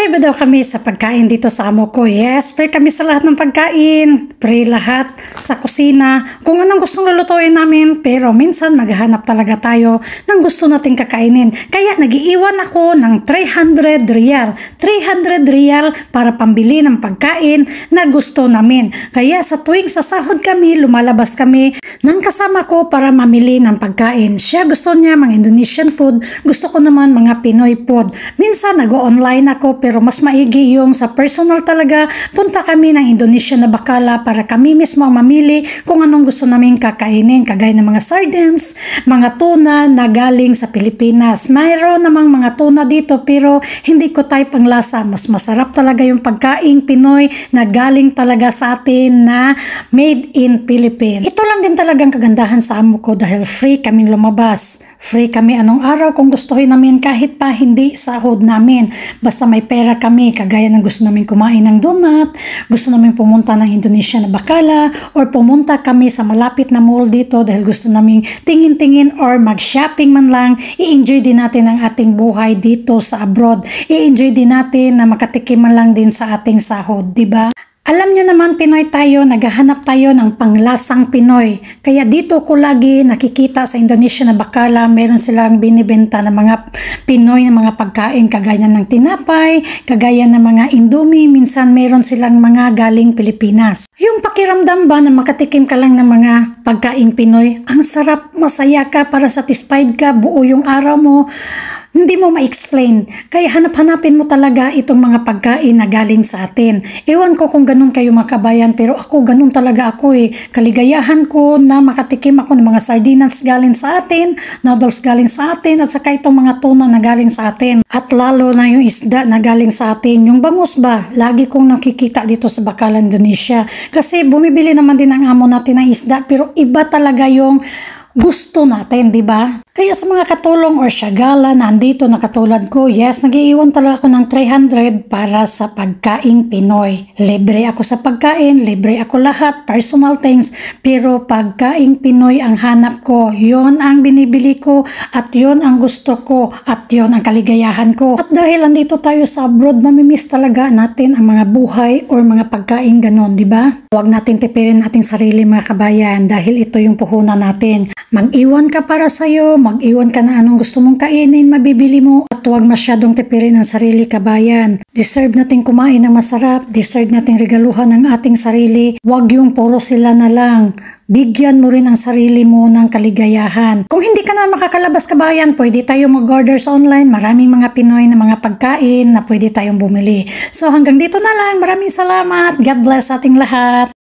Free ba daw kami sa pagkain dito sa amo ko? Yes, free kami sa lahat ng pagkain. Free lahat sa kusina. Kung anong gustong lulutuin namin, pero minsan maghahanap talaga tayo ng gusto nating kakainin. Kaya nagiiwan ako ng 300 real. 300 real para pambili ng pagkain na gusto namin. Kaya sa tuwing sasahod kami, lumalabas kami ng kasama ko para mamili ng pagkain. Siya gusto niya mga Indonesian food, gusto ko naman mga Pinoy food. Minsan nag-online ako pero mas maigi yung sa personal talaga. Punta kami ng Indonesia na bakala para kami mismo ang mamili kung anong gusto namin kakainin. Kagaya ng mga sardines, mga tuna na galing sa Pilipinas. Mayroon namang mga tuna dito pero hindi ko type ang lasa. Mas masarap talaga yung pagkain Pinoy na galing talaga sa atin na made in Philippines. Ito lang din talagang kagandahan sa amo ko dahil free kami lumabas. Free kami anong araw kung gustuhin namin kahit pa hindi sahod namin. Basta may pera kami, kagaya ng gusto namin kumain ng donut, gusto namin pumunta ng Indonesia na bakala, or pumunta kami sa malapit na mall dito dahil gusto namin tingin-tingin or mag-shopping man lang, i-enjoy din natin ang ating buhay dito sa abroad. I-enjoy din natin na makatikim man lang din sa ating sahod, di ba? Alam nyo naman, Pinoy tayo, naghahanap tayo ng panglasang Pinoy. Kaya dito ko lagi nakikita sa Indonesia na bakala, meron silang binibenta ng mga Pinoy na mga pagkain, kagaya ng tinapay, kagaya ng mga Indomie, minsan meron silang mga galing Pilipinas. Yung pakiramdam ba na makatikim ka lang ng mga pagkain Pinoy, ang sarap, masaya ka, para satisfied ka, buo yung araw mo. Hindi mo ma-explain. Kaya hanap-hanapin mo talaga itong mga pagkain na galing sa atin. Ewan ko kung ganun kayo mga kabayan, pero ako ganun talaga ako eh. Kaligayahan ko na makatikim ako ng mga sardinas galing sa atin, noodles galing sa atin, at saka itong mga tuna na galing sa atin. At lalo na yung isda na galing sa atin. Yung bangus ba, lagi kong nakikita dito sa Bakalan, Indonesia. Kasi bumibili naman din ang amo natin ng isda, pero iba talaga yung gusto natin, di ba? Kaya sa mga katulong or syagala na andito na katulad ko, yes, nagiiwan talaga ako ng 300 para sa pagkain Pinoy. Libre ako sa pagkain, libre ako lahat, personal things, pero pagkain Pinoy ang hanap ko. Yon ang binibili ko at yon ang gusto ko at yon ang kaligayahan ko. At dahil andito tayo sa abroad, mamimiss talaga natin ang mga buhay or mga pagkain ganon, di ba? Huwag natin tipirin ating sarili mga kabayan dahil ito yung puhunan natin. Mag-iwan ka para sa'yo, mag-iwan ka na anong gusto mong kainin, mabibili mo, at huwag masyadong tipirin ang sarili kabayan. Deserve nating kumain ng masarap, deserve nating regaluhan ng ating sarili. Huwag yung puro sila na lang. Bigyan mo rin ang sarili mo ng kaligayahan. Kung hindi ka na makakalabas kabayan, pwede tayo mag-order sa online. Maraming mga Pinoy na mga pagkain na pwede tayong bumili. So hanggang dito na lang. Maraming salamat. God bless ating lahat.